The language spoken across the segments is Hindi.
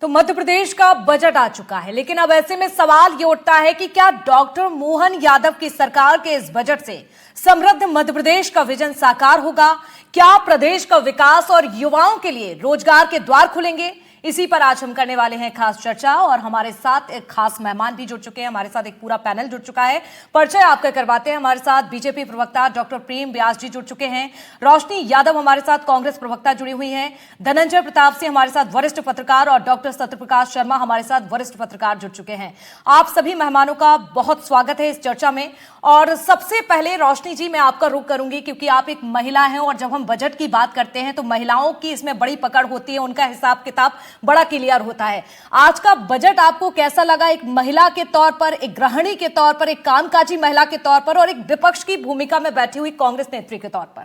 तो मध्य प्रदेश का बजट आ चुका है, लेकिन अब ऐसे में सवाल ये उठता है कि क्या डॉक्टर मोहन यादव की सरकार के इस बजट से समृद्ध मध्य प्रदेश का विजन साकार होगा? क्या प्रदेश का विकास और युवाओं के लिए रोजगार के द्वार खुलेंगे? इसी पर आज हम करने वाले हैं खास चर्चा और हमारे साथ एक खास मेहमान भी जुड़ चुके हैं। हमारे साथ एक पूरा पैनल जुड़ चुका है। परिचय आपका करवाते हैं। हमारे साथ बीजेपी प्रवक्ता डॉक्टर प्रेम व्यास जी जुड़ चुके हैं। रोशनी यादव हमारे साथ कांग्रेस प्रवक्ता जुड़ी हुई हैं। धनंजय प्रताप सिंह हमारे साथ वरिष्ठ पत्रकार और डॉक्टर सत्यप्रकाश शर्मा हमारे साथ वरिष्ठ पत्रकार जुड़ चुके हैं। आप सभी मेहमानों का बहुत स्वागत है इस चर्चा में। और सबसे पहले रोशनी जी, मैं आपका रुख करूंगी क्योंकि आप एक महिला हैं और जब हम बजट की बात करते हैं तो महिलाओं की इसमें बड़ी पकड़ होती है, उनका हिसाब किताब बड़ा क्लियर होता है। आज का बजट आपको कैसा लगा, एक महिला के तौर पर, एक गृहिणी के तौर पर, एक कामकाजी महिला के तौर पर और एक विपक्ष की भूमिका में बैठी हुई कांग्रेस नेत्री के तौर पर?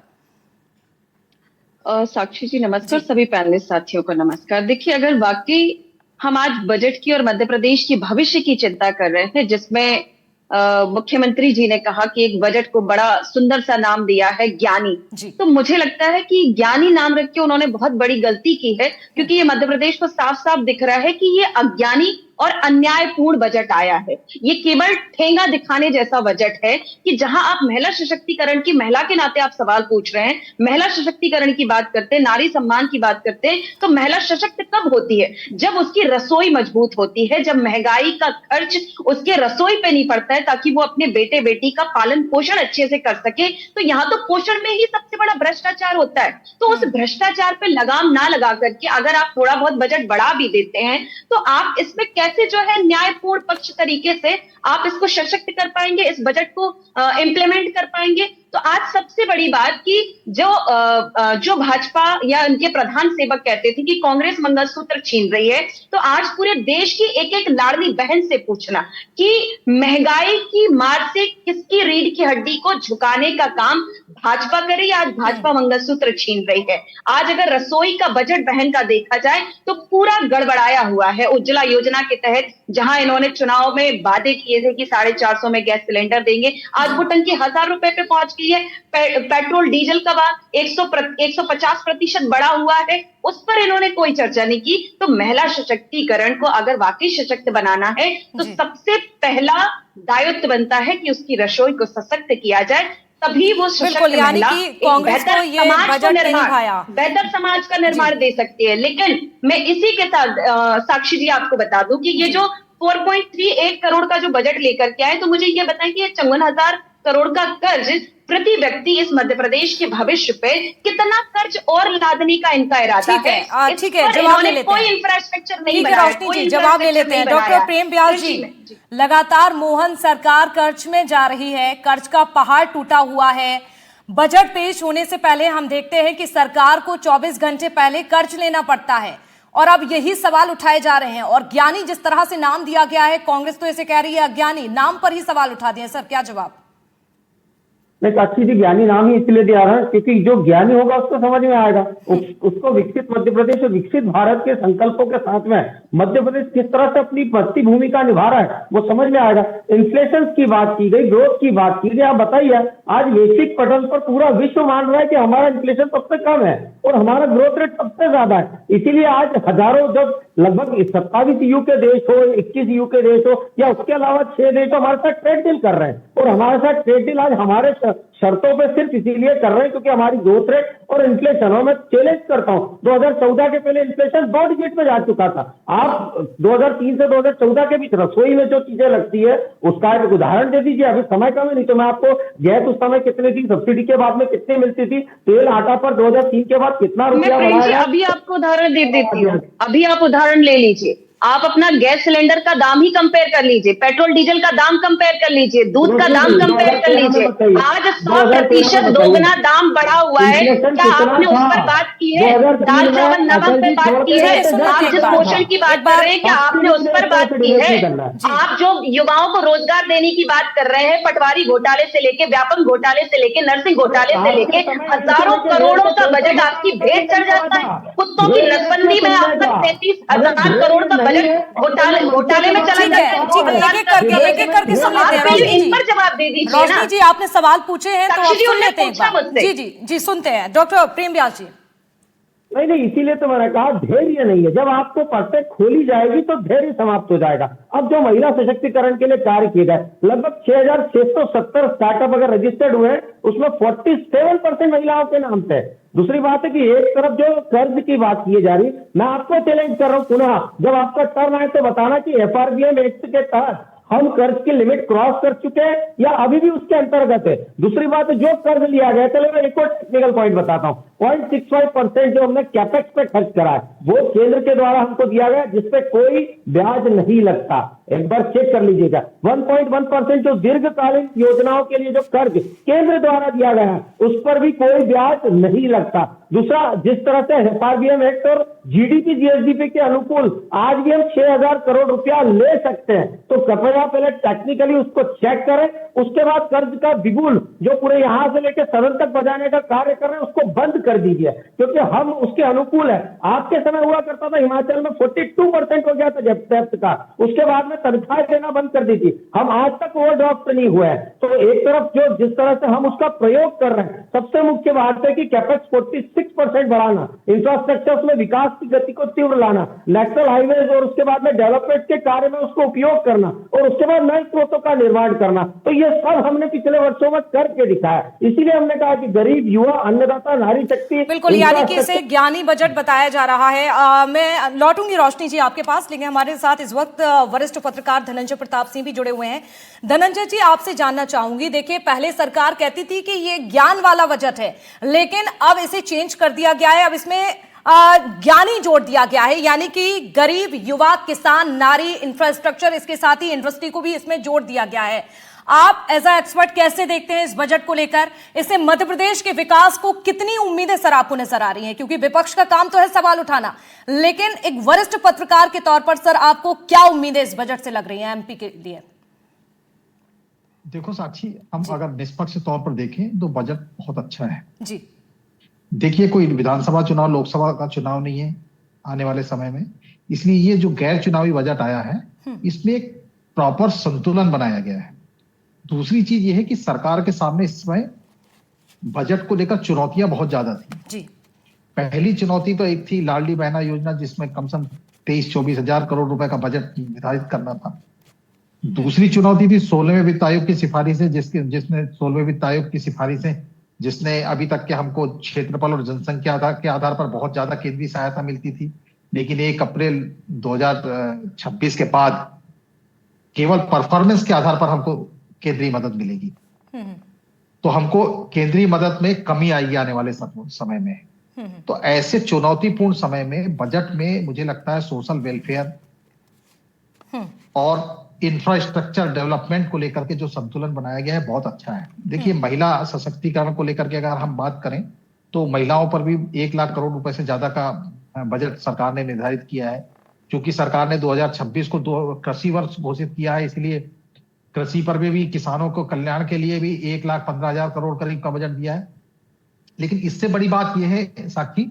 साक्षी जी नमस्कार, सभी पैनलिस्ट साथियों को नमस्कार। देखिए, अगर वाकई हम आज बजट की और मध्य प्रदेश की भविष्य की चिंता कर रहे हैं, जिसमें मुख्यमंत्री जी ने कहा कि एक बजट को बड़ा सुंदर सा नाम दिया है ज्ञानी, तो मुझे लगता है कि ज्ञानी नाम रख के उन्होंने बहुत बड़ी गलती की है, क्योंकि ये मध्य प्रदेश को साफ साफ दिख रहा है कि ये अज्ञानी और अन्यायपूर्ण बजट आया है। ये केवल ठेंगा दिखाने जैसा बजट है कि जहां आप महिला सशक्तिकरण की, महिला के नाते आप सवाल पूछ रहे हैं, महिला सशक्तिकरण की बात करते हैं, नारी सम्मान की बात करते हैं, तो महिला सशक्त कब होती है? जब उसकी रसोई मजबूत होती है, जब महंगाई का खर्च उसके रसोई पे नहीं पड़ता है, ताकि वो अपने बेटे बेटी का पालन पोषण अच्छे से कर सके। तो यहाँ तो पोषण में ही सबसे बड़ा भ्रष्टाचार होता है। तो उस भ्रष्टाचार पे लगाम ना लगा करके अगर आप थोड़ा बहुत बजट बढ़ा भी देते हैं, तो आप इसमें कैसे जो है न्यायपूर्ण पक्ष तरीके से आप इसको सशक्त कर पाएंगे, इस बजट को इंप्लीमेंट कर पाएंगे? तो आज सबसे बड़ी बात कि जो भाजपा या उनके प्रधान सेवक कहते थे कि कांग्रेस मंगलसूत्र छीन रही है, तो आज पूरे देश की एक एक लाडली बहन से पूछना कि महंगाई की मार से किसकी रीढ़ की हड्डी को झुकाने का काम भाजपा करे या आज भाजपा मंगलसूत्र छीन रही है? आज अगर रसोई का बजट बहन का देखा जाए तो पूरा गड़बड़ाया हुआ है। उज्ज्वला योजना के तहत जहां इन्होंने चुनाव में वादे किए थे कि 450 में गैस सिलेंडर देंगे, आज वो टंकी 1000 रुपए पे पहुंच गई है। पेट्रोल डीजल का भाव 150% बढ़ा हुआ है, उस पर इन्होंने कोई चर्चा नहीं की। तो महिला सशक्तिकरण को अगर वाकई सशक्त बनाना है तो सबसे पहला दायित्व बनता है कि उसकी रसोई को सशक्त किया जाए, तभी वो सशक्त महिला बेहतर समाज का निर्माण दे सकती है। लेकिन मैं इसी के साथ साक्षी जी आपको बता दूं कि ये जो 4.38 करोड़ का जो बजट लेकर के आए, तो मुझे ये बताएं कि ये 54,000 करोड़ का कर्ज प्रति व्यक्ति इस मध्य प्रदेश के भविष्य पे कितना कर्ज और लादने का इनका इरादा है? ठीक है, जवाब ले लेते हैं। कोई इंफ्रास्ट्रक्चर नहीं बनाया, रोशनी जी जवाब ले लेते हैं। डॉक्टर प्रेम व्यास जी, लगातार मोहन सरकार कर्ज में जा रही है, कर्ज का पहाड़ टूटा हुआ है। बजट पेश होने से पहले हम देखते हैं कि सरकार को 24 घंटे पहले कर्ज लेना पड़ता है और अब यही सवाल उठाए जा रहे हैं। और ज्ञानी जिस तरह से नाम दिया गया है, कांग्रेस तो इसे कह रही है अज्ञानी, नाम पर ही सवाल उठा दिए। सर क्या जवाब? नहीं, साक्षी जी, ज्ञानी नाम ही इसलिए दिया रहा है क्योंकि जो ज्ञानी होगा उसको समझ में आएगा। उसको विकसित मध्य प्रदेश और विकसित भारत के संकल्पों के साथ में मध्य प्रदेश किस तरह से अपनी बढ़ती भूमिका निभा रहा है वो समझ में आएगा। इन्फ्लेशन की बात की गई, ग्रोथ की बात की गई। आप बताइए, आज वैश्विक पटल पर पूरा विश्व मान रहा है कि हमारा इन्फ्लेशन सबसे कम है और हमारा ग्रोथ रेट सबसे ज्यादा है। इसीलिए आज हजारों, जब लगभग 27 ईयू के देश हो, 21 ईयू के देश हो या उसके अलावा 6 देश हमारे साथ ट्रेड डील कर रहे हैं, और हमारे साथ ट्रेड डील आज हमारे शर्तों पे सिर्फ इसीलिए कर रहे हैं क्योंकि हमारी ग्रोथ रेट और इन्फ्लेशन, और मैं चैलेंज करता हूं, 2014 के पहले इन्फ्लेशन 2 डिजिट में जा चुका था। आप 2003 से 2014 के बीच रसोई में जो चीजें लगती है उसका एक उदाहरण दे दीजिए। अभी समय कम है, नहीं तो मैं आपको गैस उस समय कितनी थी, सब्सिडी के बाद में कितनी मिलती थी, तेल आटा पर 2003 के बाद कितना रुपया बढ़ा। अभी आपको उदाहरण दे देती हूँ, अभी आप उदाहरण ले लीजिए। आप अपना गैस सिलेंडर का दाम ही कंपेयर कर लीजिए, पेट्रोल डीजल का दाम कंपेयर कर लीजिए, दूध का दाम कंपेयर कर लीजिए। आज 100% दोगुना दाम बढ़ा हुआ है। क्या आपने उस पर बात की है? दाल चावल नमक पे बात की है? आप जिस पोषण की बात कर रहे हैं, क्या आपने उस पर बात की है? आप जो युवाओं को रोजगार देने की बात कर रहे हैं, पटवारी घोटाले से लेके, व्यापम घोटाले से लेके, नर्सिंग घोटाले से लेके हजारों करोड़ों का बजट आपकी भेंट चढ़ जाता है। कुत्तों की नसबंदी में आपका 33,000 करोड़ का घोटाले में चला जाता है। एक एक करके सुन लेते हैं। इन पर जवाब दे दीजिए। रोशनी जी, आपने सवाल पूछे हैं तो आप सुन लेते हैं। जी जी जी, सुनते हैं डॉक्टर प्रेम व्यास जी। नहीं नहीं, इसीलिए तो मैंने कहा धैर्य नहीं है। जब आपको परतें खोली जाएगी तो धैर्य समाप्त हो जाएगा। अब जो महिला सशक्तिकरण के लिए कार्य किए गए, लगभग 6,670 स्टार्टअप अगर रजिस्टर्ड हुए, उसमें 47% महिलाओं के नाम से है। दूसरी बात है कि एक तरफ जो कर्ज की बात की जा रही, मैं आपको चैलेंज कर रहा हूं पुनः, जब आपका टर्न आए तो बताना कि FRBM एक्ट के तहत हम कर्ज की लिमिट क्रॉस कर चुके हैं या अभी भी उसके अंतर्गत है। दूसरी बात है, जो कर्ज लिया गया, चलो मैं एक और टेक्निकल पॉइंट बताता हूं, 0.65% जो हमने कैपेक्स पे खर्च करा है, वो केंद्र के द्वारा हमको दिया गया, जिसपे कोई ब्याज नहीं लगता। एक बार चेक कर लीजिएगा। 1.1% जो दीर्घकालीन योजनाओं के लिए जो कर्ज केंद्र द्वारा दिया गया है, उस पर भी कोई ब्याज नहीं लगता। दूसरा, जिस तरह से FRBM एक्ट और GDP GSDP के अनुकूल आज भी हम 6,000 करोड़ रुपया ले सकते हैं, तो कृपया पहले टेक्निकली उसको चेक करें, उसके बाद कर्ज का बिगुल जो पूरे यहां से लेकर सदन तक बजाने का कार्य कर रहे हैं, उसको बंद कर दीजिए, क्योंकि हम उसके अनुकूल है। आपके समय हुआ करता था, हिमाचल में 42% हो गया था जब्त का, उसके बाद में तनख्वाह देना बंद कर दी थी। हम आज तक ओवरड्राफ्ट नहीं हुए हैं। तो एक तरफ जो जिस तरह से हम उसका प्रयोग कर रहे हैं, सबसे मुख्य बात है कि कैपेक्स 46% बढ़ाना, इंफ्रास्ट्रक्चर में विकास की गति को तीव्र लाना, नेशनल हाईवेज और उसके बाद में डेवलपमेंट के कार्य में उसको उपयोग करना, और उसके बाद नए स्रोतों का निर्माण करना। तो ये सब हमने पिछले वर्षों में करके दिखाया। इसीलिए हमने कहा कि गरीब, युवा, अन्नदाता, नारी शक्ति, बिल्कुल, यानी कि इसे ज्ञानी बजट बताया जा रहा है। मैं लौटूंगी रोशनी जी आपके पास, लेकिन हमारे साथ इस वक्त वरिष्ठ पत्रकार धनंजय प्रताप सिंह भी जुड़े हुए हैं। धनंजय जी, आपसे जानना चाहूंगी, देखिए पहले सरकार कहती थी कि ये ज्ञान वाला बजट है, लेकिन अब इसे चेंज कर दिया गया है। अब इसमें ज्ञानी जोड़ दिया गया है, यानी कि गरीब, युवा, किसान, नारी, इंफ्रास्ट्रक्चर, इसके साथ ही इंडस्ट्री को भी इसमें जोड़ दिया गया है। आप एज अ एक्सपर्ट कैसे देखते हैं इस बजट को लेकर? इससे मध्य प्रदेश के विकास को कितनी उम्मीदें सर आपको नजर आ रही हैं? क्योंकि विपक्ष का काम तो है सवाल उठाना, लेकिन एक वरिष्ठ पत्रकार के तौर पर सर आपको क्या उम्मीदें इस बजट से लग रही हैं MP के लिए? देखो साक्षी, हम अगर निष्पक्ष तौर पर देखें तो बजट बहुत अच्छा है जी। देखिए, कोई विधानसभा चुनाव, लोकसभा का चुनाव नहीं है आने वाले समय में, इसलिए ये जो गैर चुनावी बजट आया है, इसमें एक प्रॉपर संतुलन बनाया गया है। दूसरी चीज ये है कि सरकार के सामने इस समय बजट को लेकर चुनौतियां बहुत ज्यादा थी जी। पहली चुनौती तो एक थी लाडली बहना योजना, जिसमें कम से कम 23-24 हजार करोड़ रुपए का बजट निर्धारित करना था। दूसरी चुनौती थी 16वें वित्त आयोग की सिफारिशें, जिसने 16वें वित्त आयोग की सिफारिशें, जिसने अभी तक के हमको क्षेत्रफल और जनसंख्या के आधार पर बहुत ज्यादा केंद्रीय सहायता मिलती थी, लेकिन 1 अप्रैल 2026 के बाद केवल परफॉर्मेंस के आधार पर हमको केंद्रीय मदद मिलेगी। तो हमको केंद्रीय मदद में कमी आएगी आने वाले समय में। तो ऐसे चुनौतीपूर्ण समय में बजट में मुझे लगता है सोशल वेलफेयर और इंफ्रास्ट्रक्चर डेवलपमेंट को लेकर के जो संतुलन बनाया गया है बहुत अच्छा है। देखिए, महिला सशक्तिकरण को लेकर के अगर हम बात करें तो महिलाओं पर भी 1 लाख करोड़ रुपए से ज्यादा का बजट सरकार ने निर्धारित किया है। क्योंकि सरकार ने 2026 को कृषि वर्ष घोषित किया है, इसलिए कृषि पर भी किसानों को कल्याण के लिए भी 1,15,000 करोड़ करीब का बजट दिया है। लेकिन इससे बड़ी बात यह है साक्षी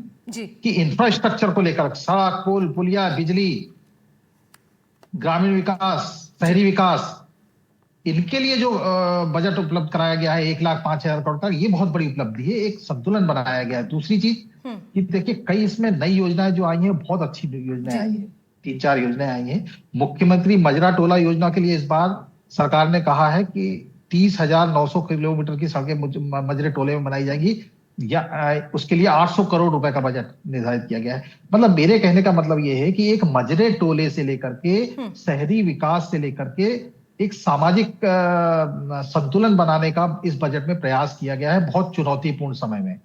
कि इंफ्रास्ट्रक्चर को लेकर सड़क, पुल, पुलिया, बिजली, ग्रामीण विकास, शहरी विकास, इनके लिए जो बजट उपलब्ध कराया गया है 1,05,000 करोड़ का, ये बहुत बड़ी उपलब्धि है। एक संतुलन बनाया गया है। दूसरी चीज कि देखिए, कई इसमें नई योजनाएं जो आई हैं, बहुत अच्छी योजनाएं आई है। 3-4 योजनाएं आई हैं। मुख्यमंत्री मजरा टोला योजना के लिए इस बार सरकार ने कहा है कि 30,900 किलोमीटर की सड़कें मजरे टोले में बनाई जाएंगी, या उसके लिए 800 करोड़ रुपए का बजट निर्धारित किया गया है। मतलब मेरे कहने का मतलब यह है कि एक मजरे टोले से लेकर के शहरी विकास से लेकर के एक सामाजिक संतुलन बनाने का इस बजट में प्रयास किया गया है, बहुत चुनौतीपूर्ण समय में।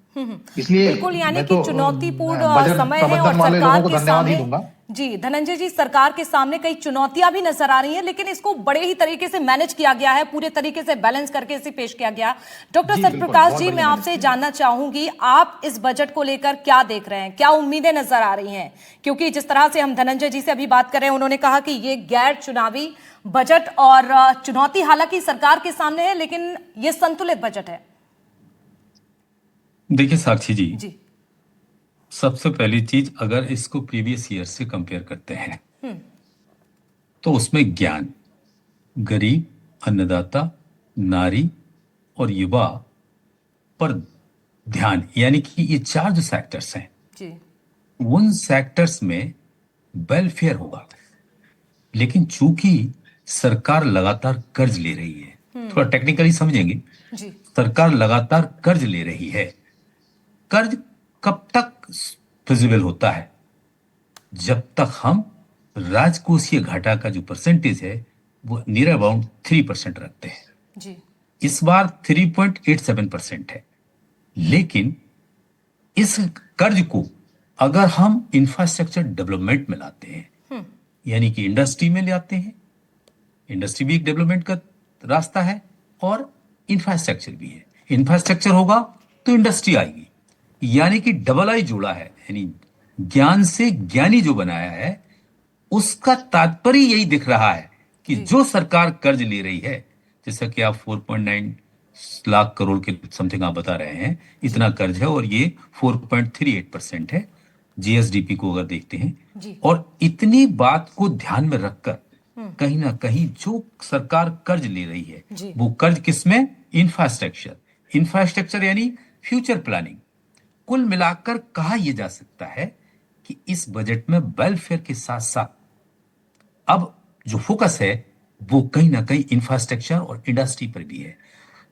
इसलिए बिल्कुल, यानी कि चुनौतीपूर्ण समय है और सरकार के सामने, जी धनंजय जी, सरकार के सामने कई चुनौतियां भी नजर आ रही हैं, लेकिन इसको बड़े ही तरीके से मैनेज किया गया है, पूरे तरीके से बैलेंस करके इसे पेश किया गया। डॉक्टर सत्यप्रकाश जी, मैं आपसे जानना चाहूंगी, आप इस बजट को लेकर क्या देख रहे हैं, क्या उम्मीदें नजर आ रही हैं? क्योंकि जिस तरह से हम धनंजय जी से अभी बात कर रहे हैं, उन्होंने कहा कि ये गैर चुनावी बजट और चुनौती हालांकि सरकार के सामने है, लेकिन ये संतुलित बजट है। देखिए साक्षी जी, सबसे पहली चीज, अगर इसको प्रीवियस ईयर से कंपेयर करते हैं तो उसमें ज्ञान, गरीब, अन्नदाता, नारी और युवा पर ध्यान, यानी कि ये 4 जो सेक्टर्स हैं, उन सेक्टर्स में वेलफेयर होगा। लेकिन चूंकि सरकार लगातार कर्ज ले रही है, थोड़ा टेक्निकली समझेंगे, जी सरकार लगातार कर्ज ले रही है। कर्ज कब तक फिजिबल होता है? जब तक हम राजकोषीय घाटा का जो परसेंटेज है वो नियर अबाउट 3% रखते हैं। जी इस बार 3.87% है। लेकिन इस कर्ज को अगर हम इंफ्रास्ट्रक्चर डेवलपमेंट में लाते हैं, यानी कि इंडस्ट्री में ले आते हैं, इंडस्ट्री भी एक डेवलपमेंट का रास्ता है और इंफ्रास्ट्रक्चर भी है। इंफ्रास्ट्रक्चर होगा तो इंडस्ट्री आएगी, यानी कि डबल आई जोड़ा है। यानी ज्ञान से ज्ञानी जो बनाया है उसका तात्पर्य यही दिख रहा है कि जो सरकार कर्ज ले रही है, जैसा कि आप 4.9 लाख करोड़ के समथिंग आप बता रहे हैं, इतना कर्ज है और ये 4.38% है जीएसडीपी को अगर देखते हैं। जी और इतनी बात को ध्यान में रखकर कहीं ना कहीं जो सरकार कर्ज ले रही है जी। वो कर्ज किसमें? इंफ्रास्ट्रक्चर। इंफ्रास्ट्रक्चर यानी फ्यूचर प्लानिंग। कुल मिलाकर कहा यह जा सकता है कि इस बजट में वेलफेयर के साथ साथ अब जो फोकस है वो कहीं ना कहीं इंफ्रास्ट्रक्चर और इंडस्ट्री पर भी है।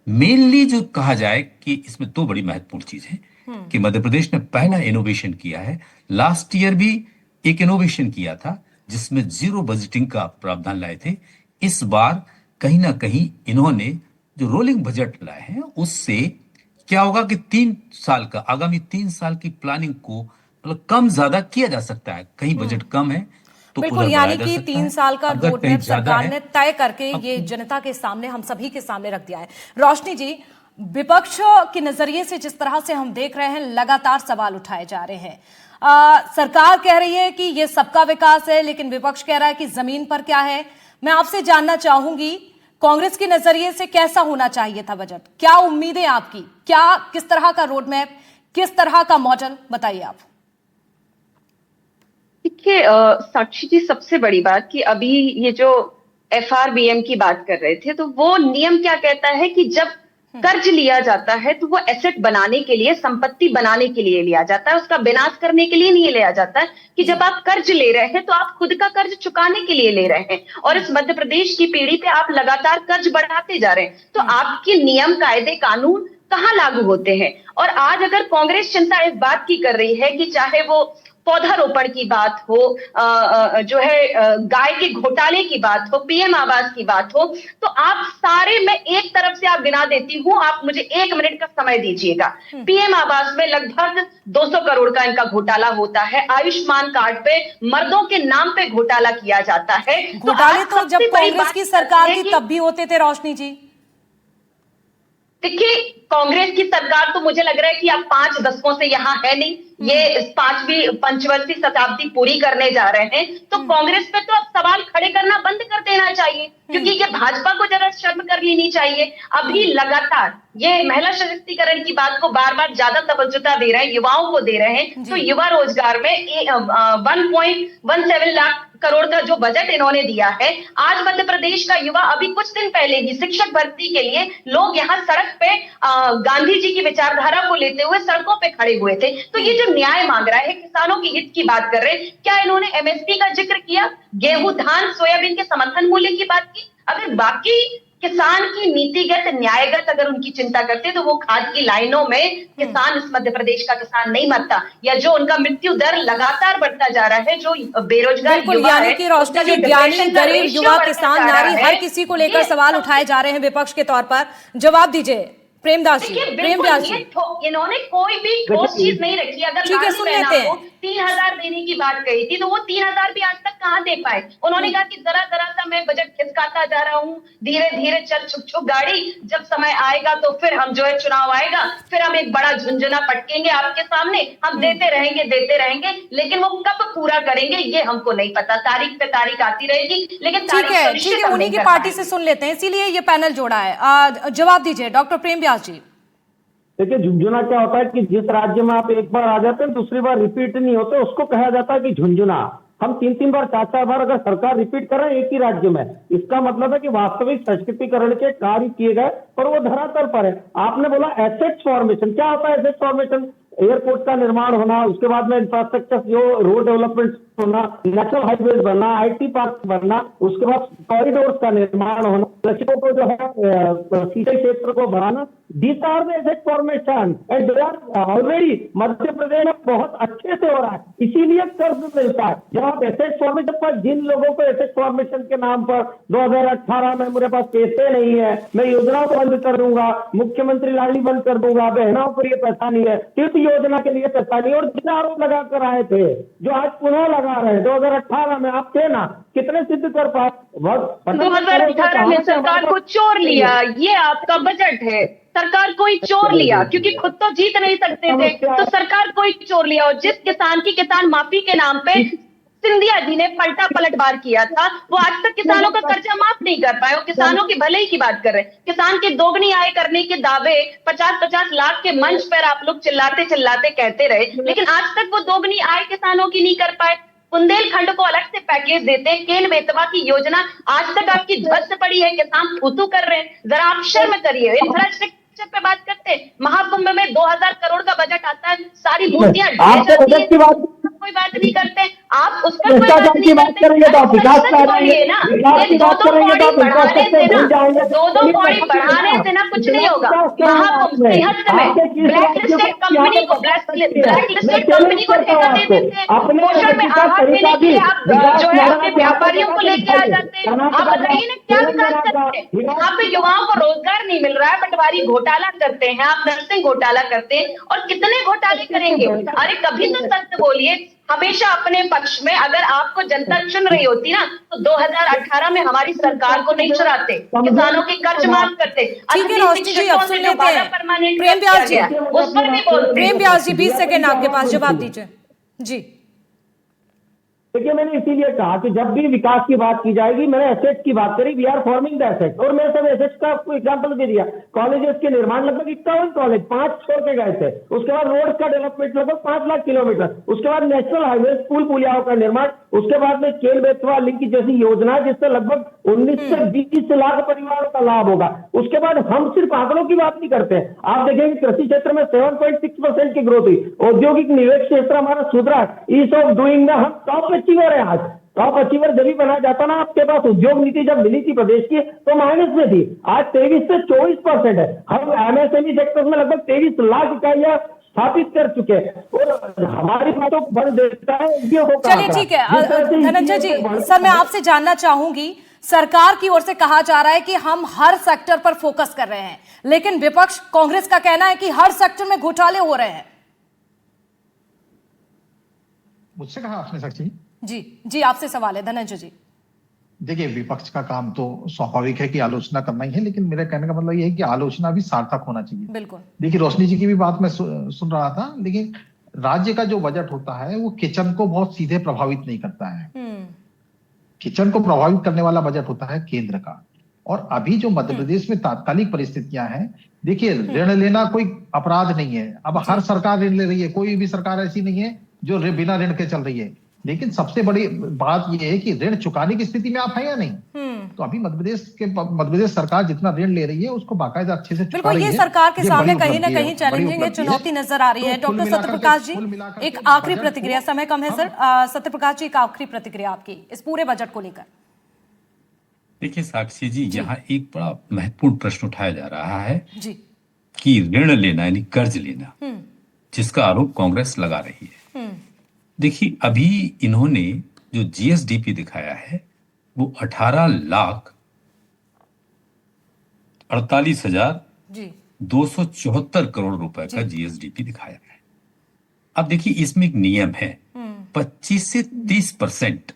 मेनली जो कहा जाए कि इसमें दो बड़ी महत्वपूर्ण चीज है कि मध्य प्रदेश ने पहला इनोवेशन किया है। लास्ट ईयर भी एक इनोवेशन किया था जिसमें जीरो बजटिंग का प्रावधान लाए थे। इस बार कहीं ना कहीं इन्होंने जो रोलिंग बजट लाए हैं उससे क्या होगा कि 3 साल का, आगामी 3 साल की प्लानिंग को मतलब कम ज्यादा किया जा सकता है। कहीं बजट कम है तो बिल्कुल, उधर यानी बढ़ाया जा कि सकता 3 है, साल का अगर रोड कहीं मैप ज्यादा सरकार है ने तय करके ये जनता के सामने, हम सभी के सामने रख दिया है। रोशनी जी, विपक्ष के नजरिए से जिस तरह से हम देख रहे हैं, लगातार सवाल उठाए जा रहे हैं। सरकार कह रही है कि ये सबका विकास है, लेकिन विपक्ष कह रहा है कि जमीन पर क्या है। मैं आपसे जानना चाहूंगी, कांग्रेस के नजरिए से कैसा होना चाहिए था बजट? क्या उम्मीदें आपकी, क्या किस तरह का रोड मैप, किस तरह का मॉडल, बताइए आप। देखिए साक्षी जी, सबसे बड़ी बात कि अभी ये जो एफआरबीएम की बात कर रहे थे, तो वो नियम क्या कहता है कि जब कर्ज लिया जाता है तो वो एसेट बनाने के लिए, संपत्ति बनाने के लिए लिया जाता है, उसका विनाश करने के लिए नहीं लिया जाता है। कि जब आप कर्ज ले रहे हैं तो आप खुद का कर्ज चुकाने के लिए ले रहे हैं, और इस मध्य प्रदेश की पीढ़ी पे आप लगातार कर्ज बढ़ाते जा रहे हैं, तो आपके नियम, कायदे, कानून कहाँ लागू होते हैं? और आज अगर कांग्रेस चिंता इस बात की कर रही है कि चाहे वो पौधारोपण की बात हो, जो है गाय के घोटाले की बात हो, पीएम आवास की बात हो, तो आप सारे, मैं एक तरफ से आप गिना देती हूं, आप मुझे 1 मिनट का समय दीजिएगा। पीएम आवास में लगभग 200 करोड़ का इनका घोटाला होता है। आयुष्मान कार्ड पे मर्दों के नाम पे घोटाला किया जाता है। घोटाले तो जब कांग्रेस की सरकार थी तब भी होते थे, रोशनी जी। देखिए, कांग्रेस की सरकार तो मुझे लग रहा है कि अब 5 दशकों से यहाँ है नहीं, ये 5वीं पंचवर्षीय शताब्दी पूरी करने जा रहे हैं, तो कांग्रेस पे तो अब सवाल खड़े करना बंद कर देना चाहिए, क्योंकि ये भाजपा को जरा शर्म कर लेनी चाहिए। अभी लगातार ये महिला सशक्तिकरण की बात को बार बार ज्यादा तवज्जो दे रहे हैं, युवाओं को दे रहे हैं, तो युवा रोजगार में 1.17 लाख करोड़ का जो बजट इन्होंने दिया है, आज मध्य प्रदेश का युवा, अभी कुछ दिन पहले ही शिक्षक भर्ती के लिए लोग यहाँ सड़क पे गांधी जी की विचारधारा को लेते हुए सड़कों पे खड़े हुए थे। तो ये जो न्याय मांग रहा है, किसानों की हित की बात कर रहे हैं, क्या इन्होंने एमएसपी का जिक्र किया, गेहूं, धान, सोयाबीन के समर्थन मूल्य की बात की? अगर बाकी किसान की नीतिगत, न्यायगत अगर उनकी चिंता करते तो वो खाद की लाइनों में किसान, इस मध्य प्रदेश का किसान नहीं मरता, या जो उनका मृत्यु दर लगातार बढ़ता जा रहा है, जो बेरोजगार युवा है, यानी कि रोशनी जी, ज्ञानी, गरीब, युवा, किसान, नारी, हर किसी को लेकर सवाल उठाए जा रहे हैं विपक्ष के तौर पर। जवाब दीजिए प्रेमदास जी। प्रेमदास जी, इन्होंने कोई भी ठोस चीज नहीं रखी। अगर ठीक है, सुन लेते हैं। 3000 देने की बात कही थी, तो वो 3000 भी आज तक कहां दे पाए? उन्होंने कहा कि जरा जरा सा मैं बजट खिसकाता जा रहा हूँ, धीरे धीरे चल छुक छुक गाड़ी, जब समय आएगा तो फिर हम जो है, चुनाव आएगा, फिर हम एक बड़ा झुंझुना पटकेंगे आपके सामने, हम देते रहेंगे, लेकिन वो कब पूरा करेंगे ये हमको नहीं पता। तारीख पे तारीख आती रहेगी, लेकिन ठीक है, उन्हीं की पार्टी से सुन लेते हैं, इसीलिए ये पैनल जोड़ा है। जवाब दीजिए डॉक्टर प्रेम व्यास जी। देखिए, झुंझुना क्या होता है कि जिस राज्य में आप एक बार आ जाते हैं दूसरी बार रिपीट नहीं होते, उसको कहा जाता है कि झुंझुना। हम 3-3 बार, 4-4 बार अगर सरकार रिपीट कर रहे हैं एक ही राज्य में, इसका मतलब है कि वास्तविक संस्कृतिकरण के कार्य किए गए और वो धरातल पर है। आपने बोला एसेट फॉर्मेशन, क्या होता है एसेट फॉर्मेशन? एयरपोर्ट का निर्माण होना, उसके बाद में इंफ्रास्ट्रक्चर जो रोड डेवलपमेंट होना, नेशनल हाईवे बनना, IT पार्क बनना, उसके बाद कॉरिडोर का निर्माण होना, कृषकों को जो है सिंचाई क्षेत्र को बढ़ाना, these are the asset formation and they are already Madhya Pradesh में बहुत अच्छे से हो रहा है, इसीलिए कर्ज मिलता है। जब आप एसेट फॉर्मेशन पर, जिन लोगों को एसेट फॉर्मेशन के नाम पर 2018 में मेरे पास पैसे नहीं है, मैं योजनाओं को बंद कर दूंगा, मुख्यमंत्री लाडली बंद कर दूंगा, बहनों पर ये पैसा नहीं है, तीर्थ योजना के लिए पैसा नहीं, और जितने आरोप लगा कर आए थे जो आज पुनः लगा रहे हैं 2018 में आप थे ना, कितने सिद्ध कर पाए? 2018 में सरकार को चोर लिया, ये आपका बजट है। सरकार कोई चोर लिया, क्योंकि खुद तो जीत नहीं सकते थे, तो सरकार कोई चोर लिया। और जिस किसान की किसान माफी के नाम पे सिंधिया जी ने पलटा पलटवार किया था, वो आज तक किसानों का कर्जा माफ नहीं कर पाए। वो किसानों की भलाई की बात कर रहे हैं। किसान की दोगुनी आय करने के दावे 50-50 लाख के मंच पर आप लोग चिल्लाते चिल्लाते कहते रहे, लेकिन आज तक वो दोगुनी आय किसानों की नहीं कर पाए। बुंदेलखंड को अलग से पैकेज देते हैं, केन बेतवा की योजना आज तक आपकी ध्वस्त पड़ी है, किसान थूथू कर रहे हैं। जरा आप शर्म करिए। इंफ्रास्ट्रक्चर पे बात करते हैं, महाकुंभ में 2000 करोड़ का बजट आता है, सारी मूर्तियां कोई बात नहीं करते। आप उस पर की बात करेंगे तो आप विकास ना, ये दो पौड़ी बढ़ाने से ना कुछ नहीं होगा। महाकुंभ सिंहस्थ में ब्लैकलिस्टेड कंपनी को ठेका देते थे, पोषण में आहार देने के लिए आप जो है अपने व्यापारियों को लेके आ जाते हैं। आप बताइए ना क्या विकास करते हैं? यहाँ पे युवाओं को रोजगार नहीं मिल रहा है, पटवारी घोटाला करते हैं, आप नर्सिंग घोटाला करते हैं, और कितने घोटाले करेंगे? अरे कभी तो सत्य बोलिए, हमेशा अपने पक्ष में। अगर आपको जनता चुन रही होती ना, तो 2018 में हमारी सरकार को नहीं चुराते, किसानों के कर्ज माफ करते। ठीक है रोशनी जी, अब सुन लेते हैं प्रेम व्यास जी, उस पर भी बोलते। प्रेम व्यास जी 20 सेकंड आपके पास, जवाब दीजिए जी। देखिए, मैंने इसीलिए कहा कि जब भी विकास की बात की जाएगी, मैंने एसेट्स की बात करी, we are forming the assets, और मैं सब एसेट्स का आपको एग्जांपल भी दिया। कॉलेजेस के निर्माण लगभग 51 कॉलेज 5 छोड़ के गए थे। उसके बाद रोड का डेवलपमेंट लगभग 5 लाख किलोमीटर, उसके बाद नेशनल हाईवे, पुल पुलियाओं का निर्माण, उसके बाद में केन बेतवा लिंक जैसी योजना जिससे लगभग 19 से 20 लाख परिवारों का लाभ होगा। उसके बाद हम सिर्फ आंकड़ों की बात नहीं करते हैं, आप देखेंगे कृषि क्षेत्र में 7.6% की ग्रोथ हुई, औद्योगिक निवेश क्षेत्र हमारा सुधरा, ईज ऑफ डूइंग में हम टॉप अचीवर है। आज टॉप अचीवर जब भी बना जाता ना, आपके पास उद्योग नीति जब मिली थी प्रदेश की तो माइनस में थी, आज 23 से 24% है। हम MSME सेक्टर में लगभग 23 लाख इकाइयां स्थापित कर चुके हैं, और हमारी बातों को बल देता है ये होगा। चलिए ठीक है धनंजय जी, सर मैं आपसे जानना चाहूंगी, सरकार की ओर से कहा जा रहा है कि हम हर सेक्टर पर फोकस कर रहे हैं, लेकिन विपक्ष कांग्रेस का कहना है कि हर सेक्टर में घोटाले हो रहे हैं। मुझसे कहा आपने साक्षी जी जी, आपसे सवाल है धनंजय जी। देखिए, विपक्ष का काम तो स्वाभाविक है कि आलोचना करना ही है, लेकिन मेरे कहने का मतलब ये है कि आलोचना भी सार्थक होना चाहिए। बिल्कुल। देखिए, रोशनी जी की भी बात मैं सुन रहा था, लेकिन राज्य का जो बजट होता है वो किचन को बहुत सीधे प्रभावित नहीं करता है। किचन को प्रभावित करने वाला बजट होता है केंद्र का। और अभी जो मध्य प्रदेश में तात्कालिक परिस्थितियां हैं, देखिए ऋण लेना कोई अपराध नहीं है। अब हर सरकार ऋण ले रही है, कोई भी सरकार ऐसी नहीं है जो बिना ऋण के चल रही है, लेकिन सबसे बड़ी बात यह है कि ऋण चुकाने की स्थिति में आप हैं या नहीं। तो अभी मध्य प्रदेश सरकार जितना ऋण ले रही है उसको बाकायदा अच्छे से चुका रही है। ये सरकार के सामने कहीं ना कहीं चैलेंजिंग चुनौती नजर आ रही है। डॉक्टर सत्यप्रकाश जी, एक आखिरी प्रतिक्रिया, समय कम है सर। सत्यप्रकाश जी, एक आखिरी प्रतिक्रिया आपकी इस पूरे बजट को लेकर। देखिए साक्षी जी, यहाँ एक बड़ा महत्वपूर्ण प्रश्न उठाया जा रहा है जी कि ऋण लेना यानी कर्ज लेना, जिसका आरोप कांग्रेस लगा रही है। देखिए, अभी इन्होंने जो GSDP दिखाया है वो 18,48,274 करोड़ रुपए का GSDP दिखाया है। अब देखिए, इसमें एक नियम है 25 से 30%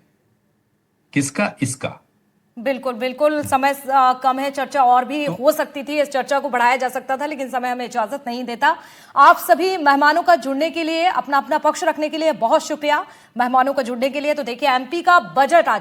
किसका, इसका। बिल्कुल बिल्कुल, समय कम है, चर्चा और भी हो सकती थी, इस चर्चा को बढ़ाया जा सकता था, लेकिन समय हमें इजाजत नहीं देता। आप सभी मेहमानों का जुड़ने के लिए, अपना अपना पक्ष रखने के लिए बहुत शुक्रिया। मेहमानों का जुड़ने के लिए। तो देखिए, MP का बजट आज